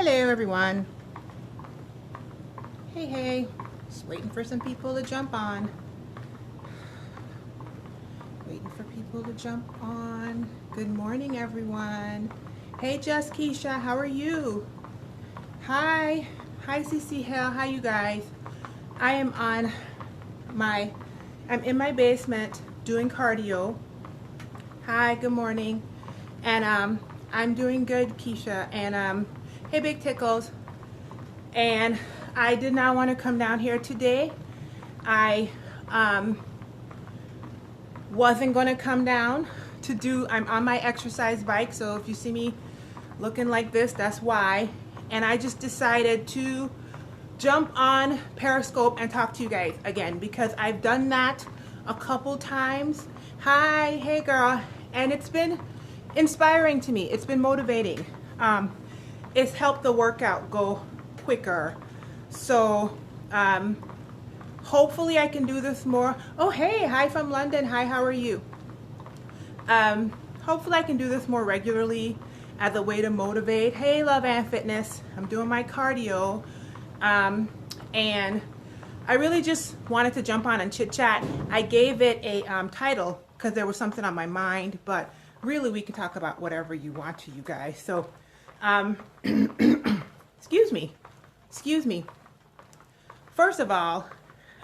Hello everyone. Hey, just waiting for some people to jump on. Waiting for people to jump on. Good morning everyone. Hey Just Keisha, how are you? Hi CC Hill, how you guys? I am I'm in my basement doing cardio. Hi, good morning. And I'm doing good, Keisha. And hey Big Tickles. And I did not want to come down here today. I wasn't going to come down to do, I'm on my exercise bike, so if you see me looking like this, that's why. And I just decided to jump on Periscope and talk to you guys again because I've done that a couple times. Hi, hey girl. And it's been inspiring to me. It's been motivating. It's helped the workout go quicker. So hopefully I can do this more. Oh hey, hi from London. Hi, how are you? Hopefully I can do this more regularly as a way to motivate. Hey, Love and Fitness. I'm doing my cardio. And I really just wanted to jump on and chit chat. I gave it a title because there was something on my mind, but really we can talk about whatever you want to, you guys. So excuse me. First of all,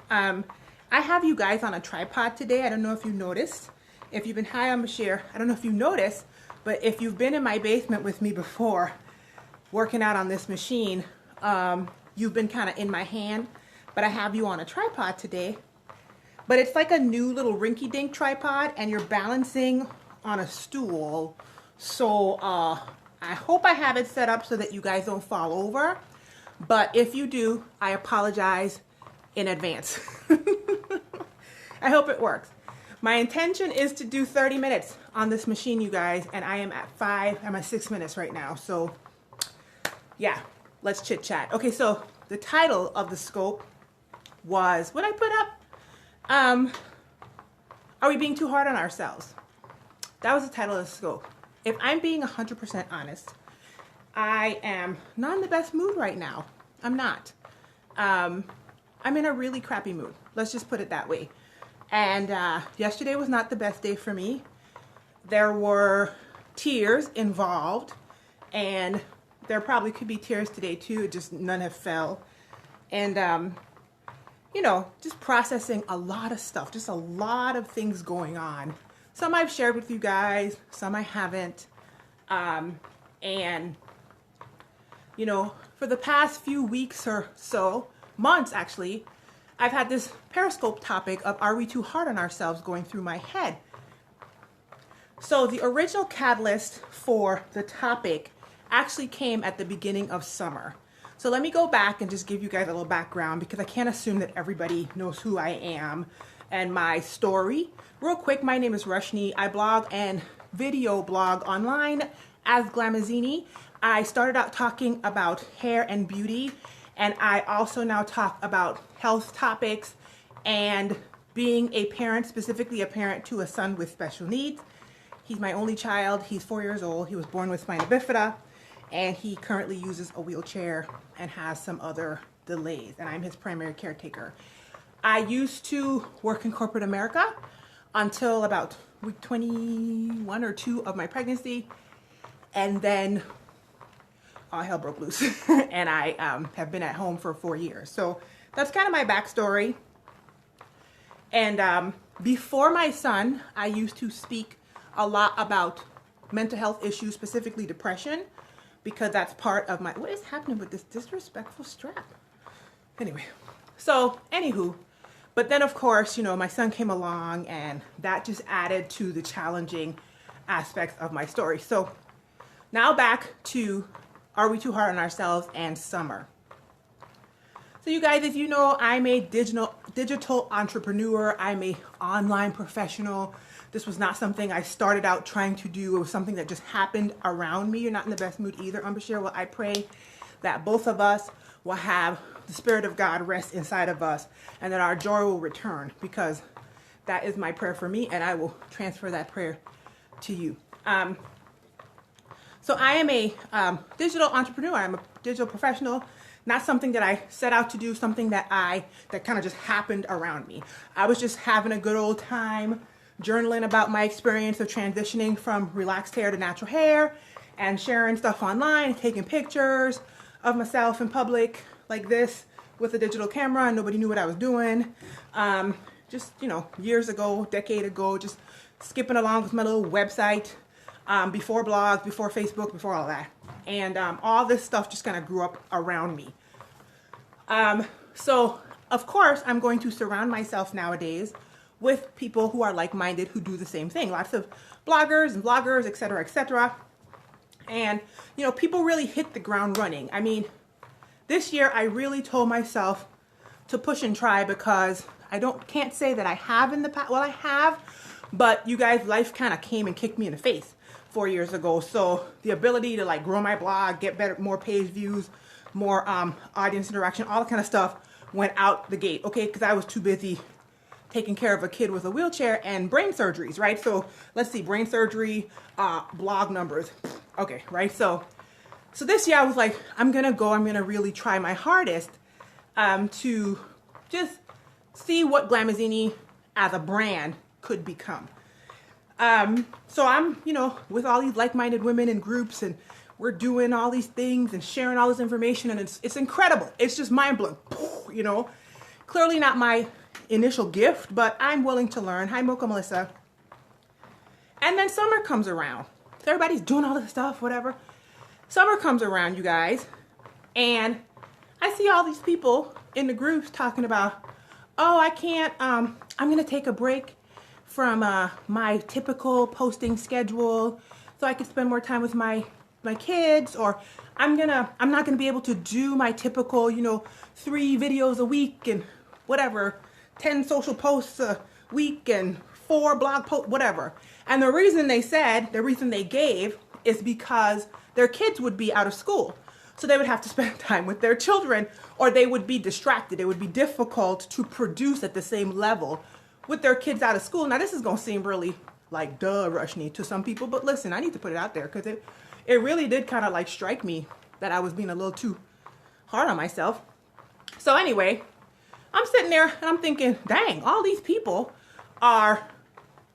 I have you guys on a tripod today. I don't know if you noticed. If you've been high on Bashir, I don't know if you noticed, but if you've been in my basement with me before, working out on this machine, you've been kind of in my hand, but I have you on a tripod today. But it's like a new little rinky-dink tripod, and you're balancing on a stool. So I hope I have it set up so that you guys don't fall over. But if you do, I apologize in advance. I hope it works. My intention is to do 30 minutes on this machine, you guys, and I'm at 6 minutes right now. So yeah, let's chit chat. Okay, so the title of the scope was, what I put up? Are we being too hard on ourselves? That was the title of the scope. If I'm being 100% honest, I am not in the best mood right now. I'm not. I'm in a really crappy mood. Let's just put it that way. And yesterday was not the best day for me. There were tears involved, and there probably could be tears today too. Just none have fell. And you know, just processing a lot of stuff, just a lot of things going on. Some I've shared with you guys, some I haven't. And you know, for the past few weeks or so, months actually, I've had this Periscope topic of, are we too hard on ourselves, going through my head. So the original catalyst for the topic actually came at the beginning of summer. So let me go back and just give you guys a little background, because I can't assume that everybody knows who I am and my story. Real quick, my name is Roshini. I blog and video blog online as Glamazini. I started out talking about hair and beauty, and I also now talk about health topics and being a parent, specifically a parent to a son with special needs. He's my only child. He's 4 years old. He was born with spina bifida, and he currently uses a wheelchair and has some other delays, and I'm his primary caretaker. I used to work in corporate America until about week 21 or 2 of my pregnancy, and then all hell broke loose. And I have been at home for 4 years. So that's kind of my backstory. And before my son, I used to speak a lot about mental health issues, specifically depression, because that's part of my, what is happening with this disrespectful strap? Anyway, so anywho, but then of course, you know, my son came along, and that just added to the challenging aspects of my story. So now back to, are we too hard on ourselves and summer? So you guys, as you know, I'm a digital entrepreneur. I'm a online professional. This was not something I started out trying to do. It was something that just happened around me. You're not in the best mood either, Bashir. Well, I pray that both of us will have the Spirit of God rest inside of us, and that our joy will return, because that is my prayer for me, and I will transfer that prayer to you. So I am a digital entrepreneur. I'm a digital professional. Not something that I set out to do, something that kind of just happened around me. I was just having a good old time journaling about my experience of transitioning from relaxed hair to natural hair and sharing stuff online, taking pictures of myself in public like this with a digital camera, and nobody knew what I was doing. Just, years ago, decade ago, just skipping along with my little website, before blogs, before Facebook, before all that. And all this stuff just kind of grew up around me. So, of course, I'm going to surround myself nowadays with people who are like-minded, who do the same thing. Lots of bloggers and vloggers, et cetera, et cetera. And, people really hit the ground running. I mean, this year I really told myself to push and try, because can't say that I have in the past. Well, I have, but you guys, life kind of came and kicked me in the face 4 years ago. So the ability to grow my blog, get more page views, more audience interaction, all that kind of stuff went out the gate. Okay, because I was too busy taking care of a kid with a wheelchair and brain surgeries, right? So let's see, brain surgery, blog numbers. Okay, right? So this year I was like, I'm going to really try my hardest to just see what Glamazini as a brand could become. So I'm, with all these like-minded women in groups, and we're doing all these things and sharing all this information, and it's incredible. It's just mind-blowing, Clearly not my initial gift, but I'm willing to learn. Hi, Mocha Melissa. And then summer comes around. So everybody's doing all this stuff, whatever. Summer comes around, you guys, and I see all these people in the groups talking about, oh, I can't, I'm going to take a break from my typical posting schedule so I can spend more time with my kids, or I'm not going to be able to do my typical, 3 videos a week and whatever, 10 social posts a week and 4 blog posts, whatever. And the reason they gave is because their kids would be out of school. So they would have to spend time with their children, or they would be distracted. It would be difficult to produce at the same level with their kids out of school. Now, this is going to seem really like, duh, Roshini, to some people. But listen, I need to put it out there, because it really did kind of strike me that I was being a little too hard on myself. So anyway, I'm sitting there and I'm thinking, dang, all these people are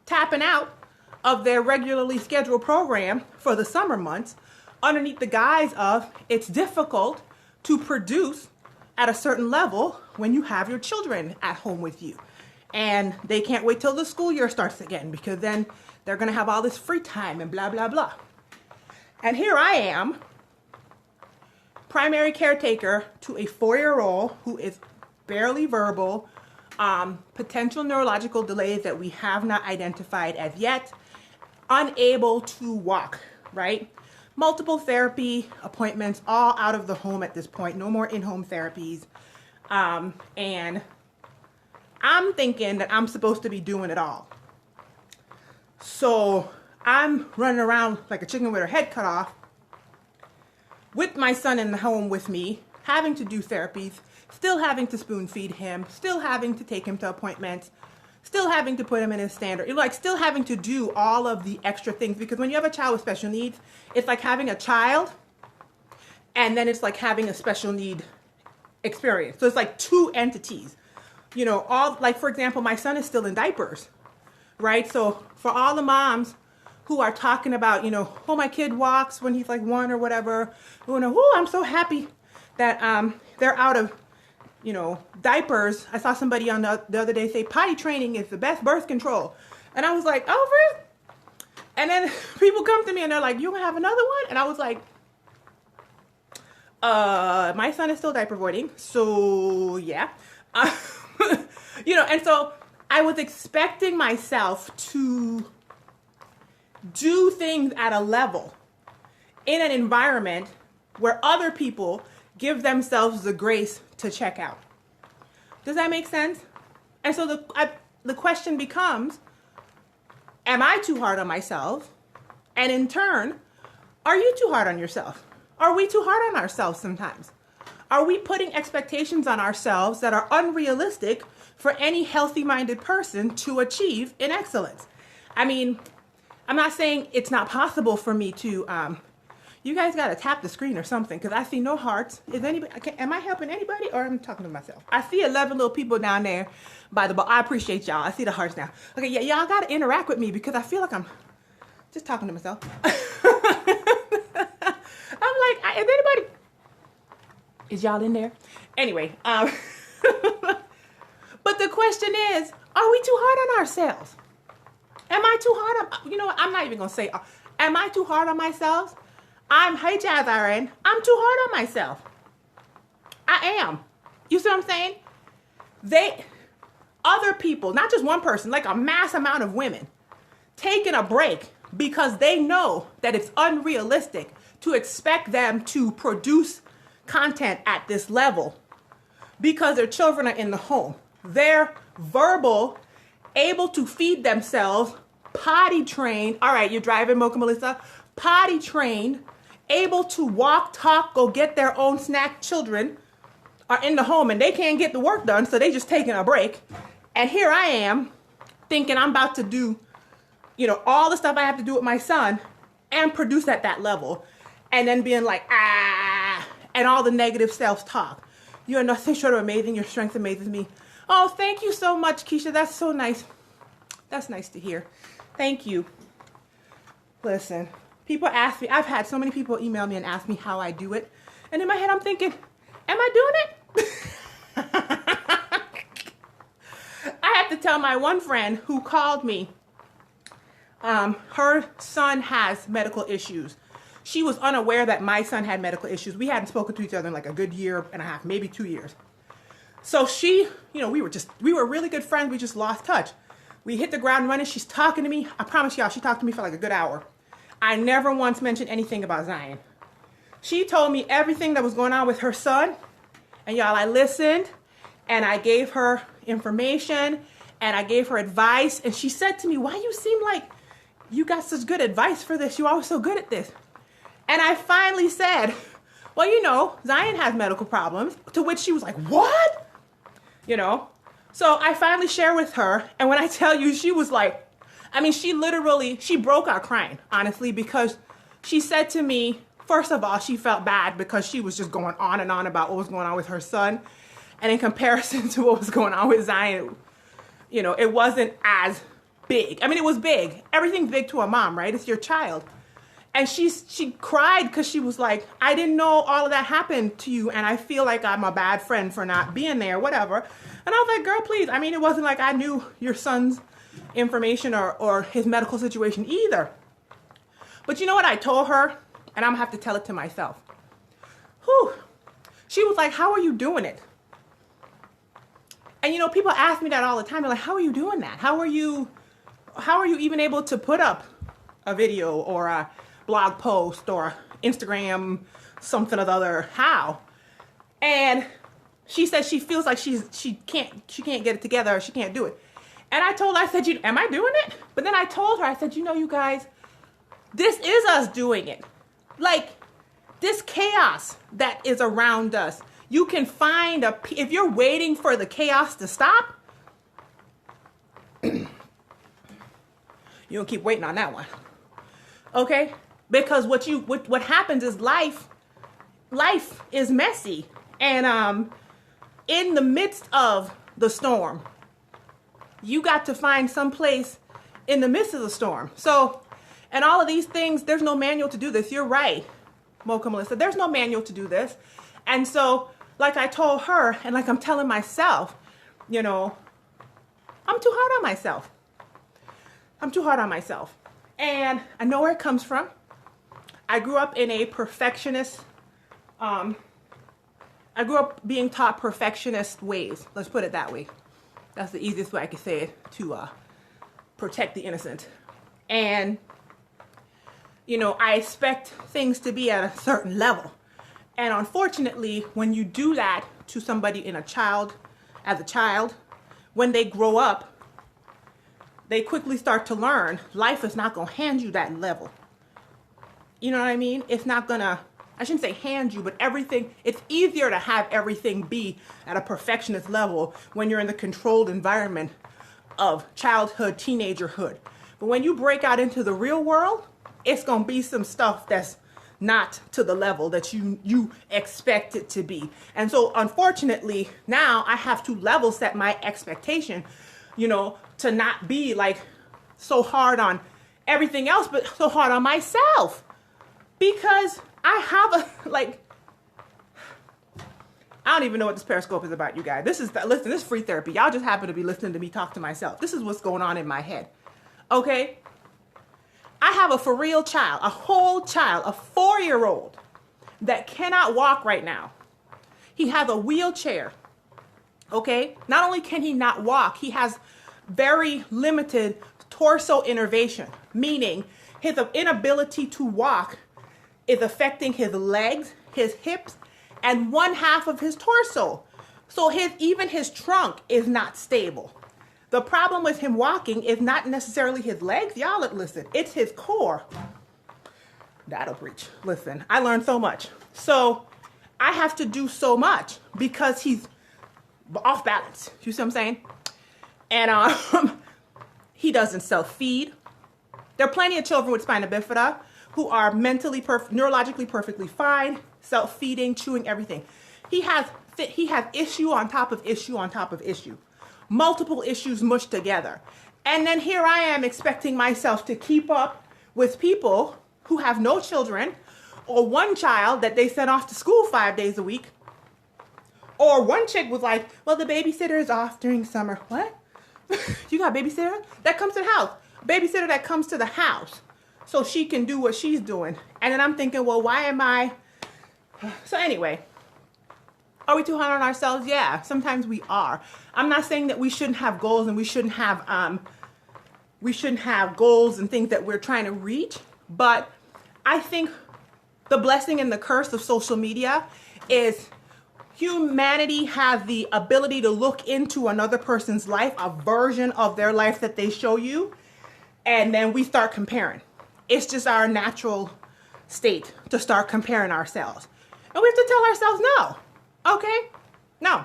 tapping out of their regularly scheduled program for the summer months underneath the guise of it's difficult to produce at a certain level when you have your children at home with you. And they can't wait till the school year starts again, because then they're going to have all this free time and blah, blah, blah. And here I am, primary caretaker to a 4-year-old who is barely verbal, potential neurological delays that we have not identified as yet, unable to walk, right? Multiple therapy appointments, all out of the home at this point. No more in-home therapies. And I'm thinking that I'm supposed to be doing it all. So I'm running around like a chicken with her head cut off, with my son in the home with me, having to do therapies, still having to spoon feed him, still having to take him to appointments, still having to put him in his standard, still having to do all of the extra things. Because when you have a child with special needs, it's like having a child, and then it's like having a special need experience. So it's like 2 entities, for example, my son is still in diapers, right? So for all the moms who are talking about, oh, my kid walks when he's 1 or whatever, I'm so happy that they're out of diapers. I saw somebody on the other day say potty training is the best birth control. And I was like, oh, really? And then people come to me and they're like, you gonna have another one? And I was like, my son is still diaper voiding. So yeah. And so I was expecting myself to do things at a level in an environment where other people give themselves the grace to check out. Does that make sense? And so the question becomes, am I too hard on myself? And in turn, are you too hard on yourself? Are we too hard on ourselves sometimes? Are we putting expectations on ourselves that are unrealistic for any healthy-minded person to achieve in excellence? I mean, I'm not saying it's not possible for me to You guys got to tap the screen or something because I see no hearts. Is anybody, am I helping anybody or am I talking to myself? I see 11 little people down there by the ball. I appreciate y'all. I see the hearts now. Okay, yeah, y'all got to interact with me because I feel like I'm just talking to myself. I'm like, is anybody, is y'all in there? Anyway, but the question is, are we too hard on ourselves? Am I too hard on, you know what, I'm not even going to say, am I too hard on myself? Hey Jazz Iron, I'm too hard on myself. I am. You see what I'm saying? Other people, not just one person, like a mass amount of women, taking a break because they know that it's unrealistic to expect them to produce content at this level because their children are in the home. They're verbal, able to feed themselves, potty trained. All right, you're driving, Mocha Melissa. Potty trained, able to walk, talk, go get their own snack. Children are in the home and they can't get the work done, so they just taking a break. And here I am thinking I'm about to do, you know, all the stuff I have to do with my son and produce at that level. And then being like, and all the negative self-talk. You're nothing short of amazing. Your strength amazes me. Oh, thank you so much, Keisha. That's so nice. That's nice to hear. Thank you. Listen, people ask me, I've had so many people email me and ask me how I do it. And in my head, I'm thinking, am I doing it? I have to tell my one friend who called me, her son has medical issues. She was unaware that my son had medical issues. We hadn't spoken to each other in like a good year and a half, maybe 2 years. So she, you know, we were really good friends. We just lost touch. We hit the ground running. She's talking to me. I promise y'all, she talked to me for like a good hour. I never once mentioned anything about Zion. She told me everything that was going on with her son. And y'all, I listened and I gave her information and I gave her advice. And she said to me, why you seem like you got such good advice for this? You're always so good at this. And I finally said, well, you know, Zion has medical problems. To which she was like, what? You know? So I finally shared with her. And when I tell you, she was like, I mean, she broke out crying, honestly, because she said to me, first of all, she felt bad because she was just going on and on about what was going on with her son. And in comparison to what was going on with Zion, you know, it wasn't as big. I mean, it was big. Everything's big to a mom, right? It's your child. And she cried because she was like, I didn't know all of that happened to you. And I feel like I'm a bad friend for not being there, whatever. And I was like, girl, please. I mean, it wasn't like I knew your son's information or his medical situation either. But you know what I told her? And I'm going to have to tell it to myself. Whew. She was like, how are you doing it? And you know, people ask me that all the time. They're like, how are you doing that? How are you even able to put up a video or a blog post or Instagram, something or the other? How? And she said she feels like she can't get it together, or she can't do it. And I told her, I said, am I doing it? But then I told her, I said, you know, you guys, this is us doing it. Like this chaos that is around us. You can find if you're waiting for the chaos to stop, you're gonna keep waiting on that one. Okay? Because what happens is life is messy. And in the midst of the storm, you got to find some place in the midst of the storm. So, and all of these things, there's no manual to do this. You're right, Mocha Melissa. There's no manual to do this. And so, like I told her, and like I'm telling myself, you know, I'm too hard on myself. I'm too hard on myself. And I know where it comes from. I grew up in a perfectionist, I grew up being taught perfectionist ways. Let's put it that way. That's the easiest way I could say it, to protect the innocent. And, you know, I expect things to be at a certain level. And unfortunately, when you do that to somebody as a child, when they grow up, they quickly start to learn life is not going to hand you that level. You know what I mean? It's not going to, I shouldn't say hand you, but everything, it's easier to have everything be at a perfectionist level when you're in the controlled environment of childhood, teenagerhood. But when you break out into the real world, it's going to be some stuff that's not to the level that you expect it to be. And so unfortunately, now I have to level set my expectation, you know, to not be like so hard on everything else, but so hard on myself. Because I have a, like, I don't even know what this Periscope is about, you guys. Listen, this is free therapy. Y'all just happen to be listening to me talk to myself. This is what's going on in my head. Okay? I have a for real child, a whole child, a 4-year-old that cannot walk right now. He has a wheelchair. Okay? Not only can he not walk, he has very limited torso innervation, meaning his inability to walk is affecting his legs, his hips, and 1/2 of his torso. So even his trunk is not stable. The problem with him walking is not necessarily his legs. Y'all listen, it's his core. That'll preach. Listen, I learned so much. So I have to do so much because he's off balance. You see what I'm saying? And he doesn't self-feed. There are plenty of children with spina bifida who are mentally, neurologically perfectly fine, self-feeding, chewing everything. He has issue on top of issue on top of issue. Multiple issues mushed together. And then here I am expecting myself to keep up with people who have no children, or one child that they sent off to school 5 days a week. Or one chick was like, well, the babysitter is off during summer. What? You got a babysitter? That comes to the house. A babysitter that comes to the house so she can do what she's doing. And then I'm thinking, well, why am I? So anyway, are we too hard on ourselves? Yeah, sometimes we are. I'm not saying that we shouldn't have goals and we shouldn't have goals and things that we're trying to reach. But I think the blessing and the curse of social media is humanity has the ability to look into another person's life, a version of their life that they show you, and then we start comparing. It's just our natural state to start comparing ourselves. And we have to tell ourselves no. Okay? No.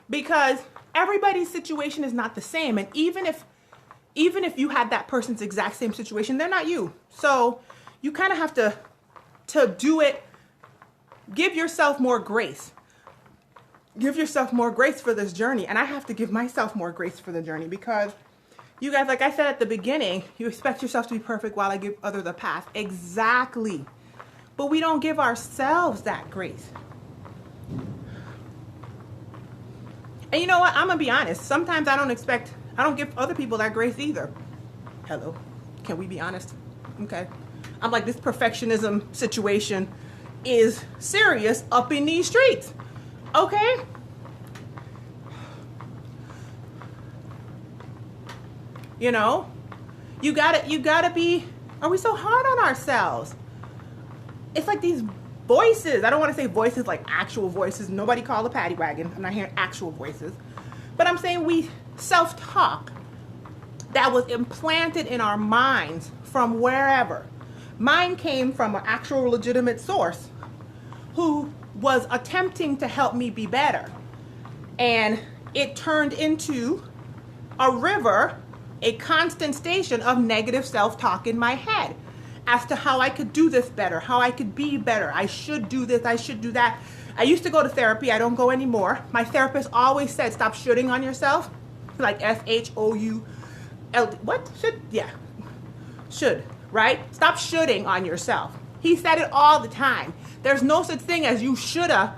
Because everybody's situation is not the same. And even if you had that person's exact same situation, they're not you. So you kind of have to do it. Give yourself more grace. Give yourself more grace for this journey. And I have to give myself more grace for the journey because you guys, like I said at the beginning, you expect yourself to be perfect while I give others the path. Exactly. But we don't give ourselves that grace. And you know what? I'm going to be honest. Sometimes I don't give other people that grace either. Hello. Can we be honest? Okay. I'm like, this perfectionism situation is serious up in these streets. Okay? You know? You gotta be, are we so hard on ourselves? It's like these voices. I don't want to say voices like actual voices. Nobody call a paddy wagon. I'm not hearing actual voices. But I'm saying we self-talk that was implanted in our minds from wherever. Mine came from an actual legitimate source who was attempting to help me be better. And it turned into a river, a constant station of negative self-talk in my head as to how I could do this better, how I could be better. I should do this, I should do that. I used to go to therapy. I don't go anymore. My therapist always said, stop shooting on yourself. Like S-H-O-U-L. What? Should? Yeah. Should. Right? Stop shooting on yourself. He said it all the time. There's no such thing as you shoulda.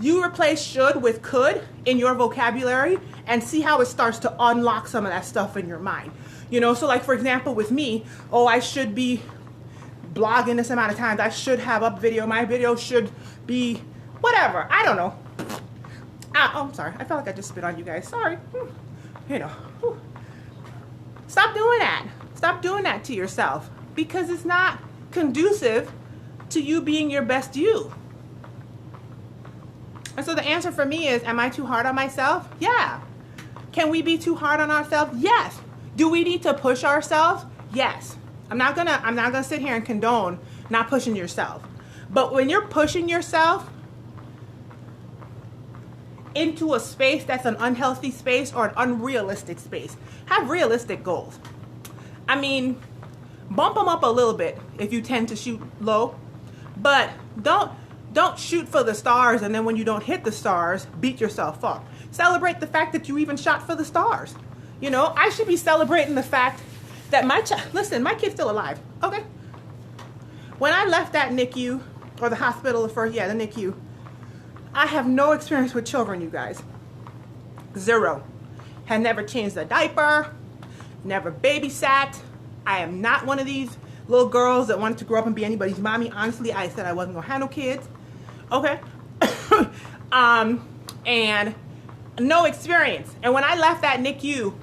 You replace should with could in your vocabulary and see how it starts to unlock some of that stuff in your mind. You know, so like for example with me, oh, I should be blogging this amount of times. I should have up video. My video should be whatever. I don't know. Oh, I'm sorry. I felt like I just spit on you guys. Sorry. You know. Stop doing that. Stop doing that to yourself because it's not conducive to you being your best you. And so the answer for me is, am I too hard on myself? Yeah. Can we be too hard on ourselves? Yes. Do we need to push ourselves? Yes. I'm not gonna sit here and condone not pushing yourself. But when you're pushing yourself into a space that's an unhealthy space or an unrealistic space, have realistic goals. I mean, bump them up a little bit. if you tend to shoot low. But don't shoot for the stars, and then when you don't hit the stars, beat yourself up. Celebrate the fact that you even shot for the stars. You know, I should be celebrating the fact that listen, my kid's still alive, okay? When I left that NICU, or the hospital the NICU, I have no experience with children, you guys. Zero. Had never changed a diaper, never babysat. I am not one of these little girls that wanted to grow up and be anybody's mommy. Honestly, I said I wasn't gonna have no kids. Okay. And no experience. And when I left that NICU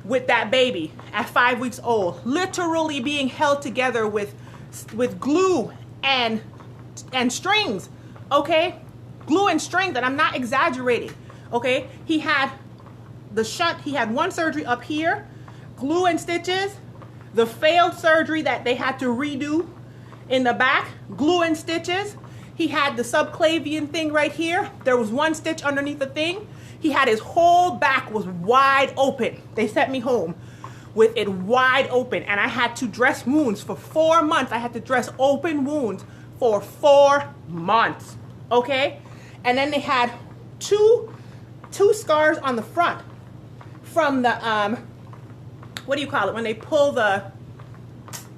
with that baby at 5 weeks old, literally being held together with glue and strings, okay? Glue and strings, and I'm not exaggerating, okay? He had the shunt, he had one surgery up here, glue and stitches, the failed surgery that they had to redo in the back, glue and stitches. He had the subclavian thing right here. There was one stitch underneath the thing. He had his whole back was wide open. They sent me home with it wide open, and I had to dress wounds for 4 months. I had to dress open wounds for 4 months, okay? And then they had two scars on the front from the, what do you call it? When they pull the,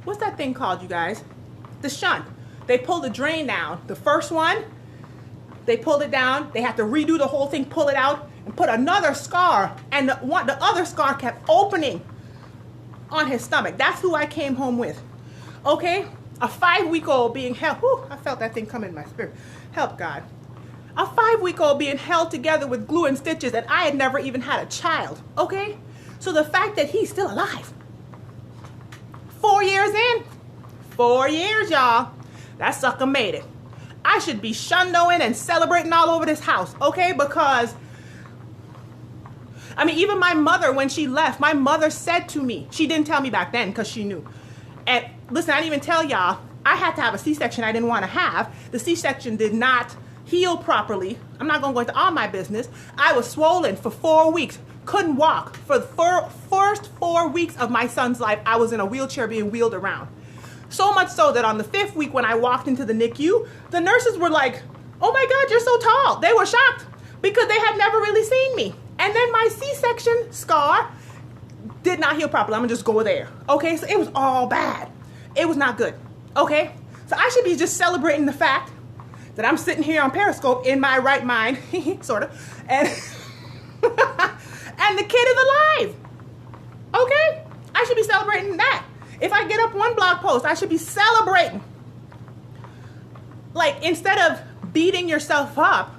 what's that thing called, you guys? The shunt. They pulled the drain down. The first one, they pulled it down. They had to redo the whole thing, pull it out, and put another scar. And the other scar kept opening on his stomach. That's who I came home with. Okay? A 5-week-old being held. Whew, I felt that thing come in my spirit. Help God. A 5-week-old being held together with glue and stitches, and I had never even had a child. Okay? So the fact that he's still alive, 4 years in, 4 years, y'all, that sucker made it. I should be shundoing and celebrating all over this house, okay? Because, I mean, even my mother, when she left, my mother said to me, she didn't tell me back then because she knew. And listen, I didn't even tell y'all, I had to have a C-section I didn't want to have. The C-section did not heal properly. I'm not going to go into all my business. I was swollen for 4 weeks. Couldn't walk. For the first 4 weeks of my son's life, I was in a wheelchair being wheeled around. So much so that on the 5th week when I walked into the NICU, the nurses were like, oh my God, you're so tall. They were shocked because they had never really seen me. And then my C-section scar did not heal properly. I'm gonna just go there. Okay, so it was all bad. It was not good. Okay, so I should be just celebrating the fact that I'm sitting here on Periscope in my right mind, sort of, and and the kid is alive. Okay, I should be celebrating that. If I get up one blog post, I should be celebrating. Like, instead of beating yourself up,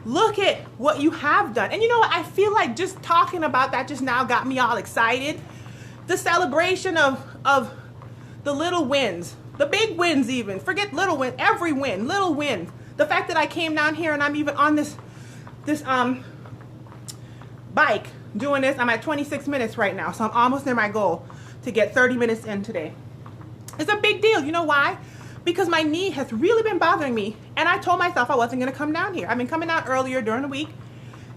look at what you have done. And you know what? I feel like just talking about that just now got me all excited. The celebration of the little wins, the big wins even. Forget little win, every win, little wins. The fact that I came down here and I'm even on this bike doing this. I'm at 26 minutes right now, so I'm almost near my goal to get 30 minutes in today. It's a big deal. You know why? Because my knee has really been bothering me, and I told myself I wasn't going to come down here. I've been coming down earlier during the week,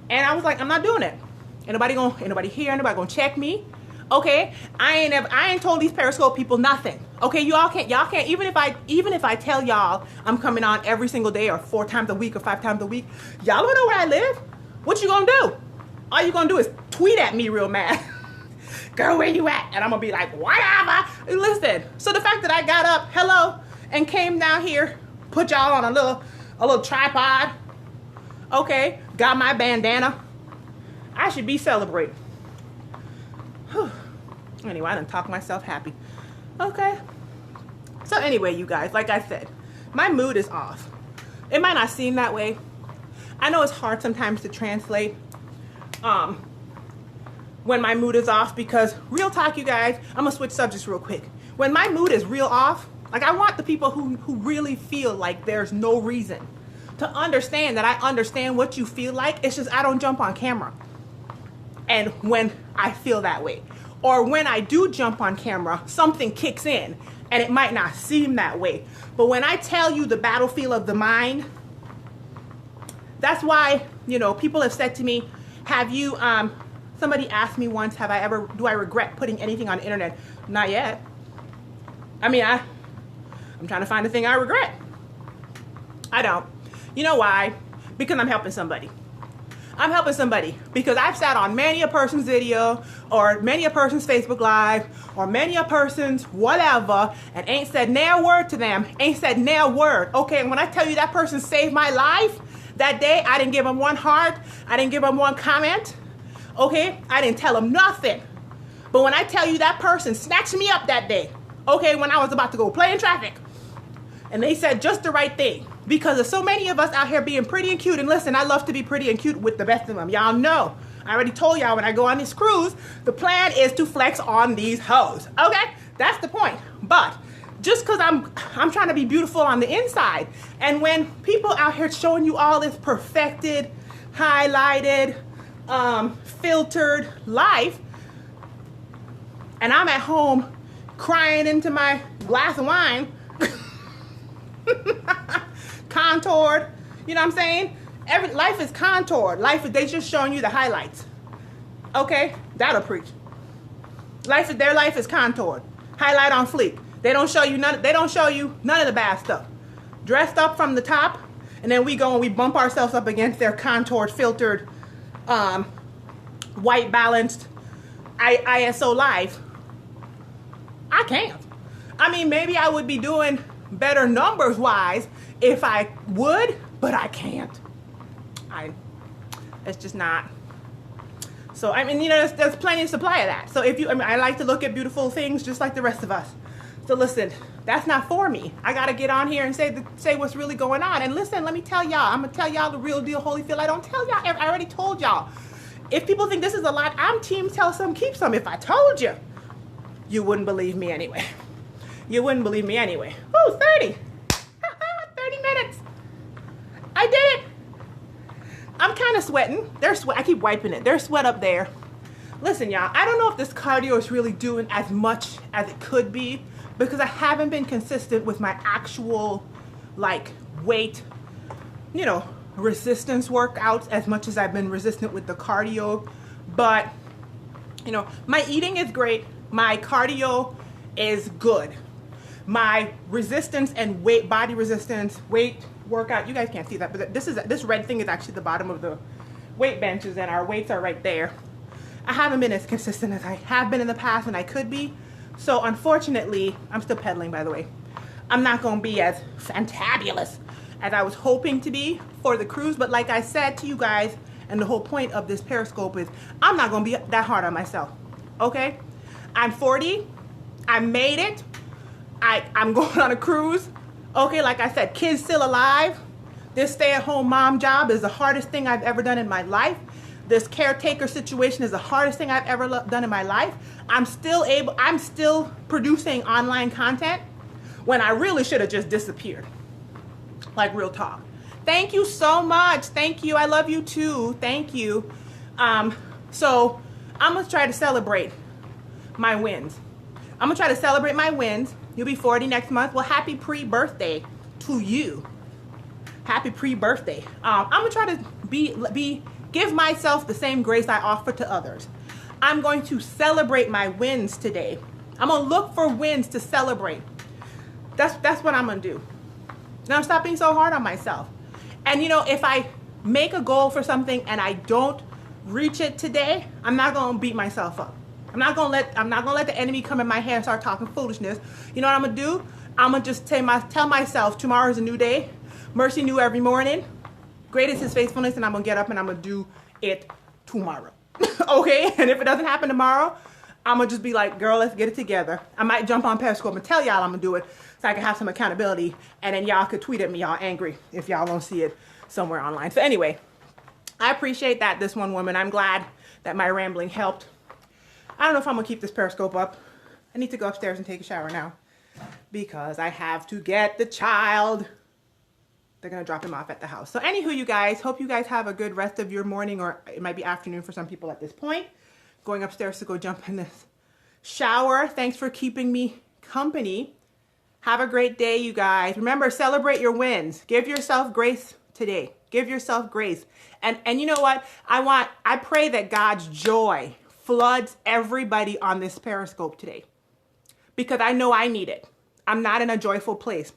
and I was like, I'm not doing it. Ain't nobody here, nobody gonna check me. Okay, I ain't told these Periscope people nothing. Okay, y'all can't even if I tell y'all I'm coming on every single day or 4 times a week or 5 times a week, y'all don't know where I live. What you gonna do? All you gonna do is tweet at me real mad. Girl, where you at? And I'm gonna be like, whatever. Listen, so the fact that I got up, hello, and came down here, put y'all on a little tripod, okay, got my bandana, I should be celebrating. Whew. Anyway, I done talked myself happy. Okay. So anyway, you guys, like I said, my mood is off. It might not seem that way. I know it's hard sometimes to translate when my mood is off, because real talk, you guys, I'm gonna switch subjects real quick. When my mood is real off, like, I want the people who really feel like there's no reason to understand that I understand what you feel like. It's just I don't jump on camera. And when I feel that way, or when I do jump on camera, something kicks in and it might not seem that way. But when I tell you the battlefield of the mind, that's why, you know, people have said to me, have you, somebody asked me once, do I regret putting anything on the internet? Not yet. I mean, I'm trying to find the thing I regret. I don't. You know why? Because I'm helping somebody. I'm helping somebody because I've sat on many a person's video or many a person's Facebook Live or many a person's whatever and ain't said nail word to them, ain't said nail word. Okay, and when I tell you that person saved my life that day, I didn't give them one heart, I didn't give them one comment, okay? I didn't tell them nothing. But when I tell you that person snatched me up that day, okay, when I was about to go play in traffic, and they said just the right thing. Because there's so many of us out here being pretty and cute. And listen, I love to be pretty and cute with the best of them. Y'all know. I already told y'all when I go on this cruise, the plan is to flex on these hoes. Okay? That's the point. But just because I'm trying to be beautiful on the inside. And when people out here showing you all this perfected, highlighted, filtered life, and I'm at home crying into my glass of wine, contoured, you know what I'm saying? Life is contoured. They just showing you the highlights. Okay, that'll preach. Their life is contoured, highlight on fleek. They don't show you none. They don't show you none of the bad stuff. Dressed up from the top, and then we go and we bump ourselves up against their contoured, filtered, white balanced ISO life. I can't. I mean, maybe I would be doing better numbers wise if I would, but I can't. It's just not. So I mean, you know, there's plenty of supply of that. So I like to look at beautiful things just like the rest of us. So listen, that's not for me. I gotta get on here and say what's really going on. And listen, let me tell y'all. I'm gonna tell y'all the real deal, Holyfield. I don't tell y'all. I already told y'all. If people think this is a lot, I'm team tell some, keep some. If I told you, you wouldn't believe me anyway. You wouldn't believe me anyway. Oh, 30. 30 minutes. I did it. I'm kind of sweating. I keep wiping it. There's sweat up there. Listen, y'all, I don't know if this cardio is really doing as much as it could be because I haven't been consistent with my actual, like, weight, you know, resistance workouts as much as I've been resistant with the cardio. But, you know, my eating is great. My cardio is good. My resistance and body resistance, weight workout, you guys can't see that, but this red thing is actually the bottom of the weight benches and our weights are right there. I haven't been as consistent as I have been in the past and I could be. So unfortunately, I'm still pedaling, by the way. I'm not going to be as fantabulous as I was hoping to be for the cruise. But like I said to you guys, and the whole point of this Periscope is I'm not going to be that hard on myself. Okay? I'm 40. I made it. I'm going on a cruise. Okay, like I said, kids still alive. This stay-at-home mom job is the hardest thing I've ever done in my life. This caretaker situation is the hardest thing I've ever done in my life. I'm still producing online content when I really should have just disappeared. Like, real talk. Thank you so much. Thank you. I love you too. Thank you. So I'm going to try to celebrate my wins. I'm going to try to celebrate my wins. You'll be 40 next month. Well, happy pre-birthday to you. Happy pre-birthday. I'm going to try to give myself the same grace I offer to others. I'm going to celebrate my wins today. I'm going to look for wins to celebrate. That's what I'm going to do. Now, stop being so hard on myself. And, you know, if I make a goal for something and I don't reach it today, I'm not going to beat myself up. I'm not gonna let the enemy come in my head and start talking foolishness. You know what I'm gonna do? I'm gonna just tell myself tomorrow is a new day. Mercy new every morning. Great is his faithfulness, and I'm gonna get up and I'm gonna do it tomorrow. Okay? And if it doesn't happen tomorrow, I'm gonna just be like, girl, let's get it together. I might jump on Periscope and tell y'all I'm gonna do it so I can have some accountability, and then y'all could tweet at me all angry if y'all don't see it somewhere online. So anyway, I appreciate that, this one woman. I'm glad that my rambling helped. I don't know if I'm going to keep this Periscope up. I need to go upstairs and take a shower now because I have to get the child. They're going to drop him off at the house. So anywho, you guys, hope you guys have a good rest of your morning, or it might be afternoon for some people at this point. Going upstairs to go jump in this shower. Thanks for keeping me company. Have a great day, you guys. Remember, celebrate your wins. Give yourself grace today. Give yourself grace. And you know what? I pray that God's joy floods everybody on this Periscope today, because I know I need it. I'm not in a joyful place.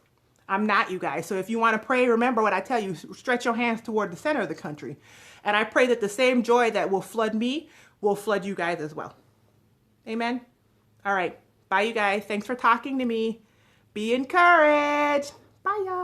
I'm not, you guys. So if you want to pray, remember what I tell you. Stretch your hands toward the center of the country. And I pray that the same joy that will flood me will flood you guys as well. Amen. All right. Bye, you guys. Thanks for talking to me. Be encouraged. Bye, y'all.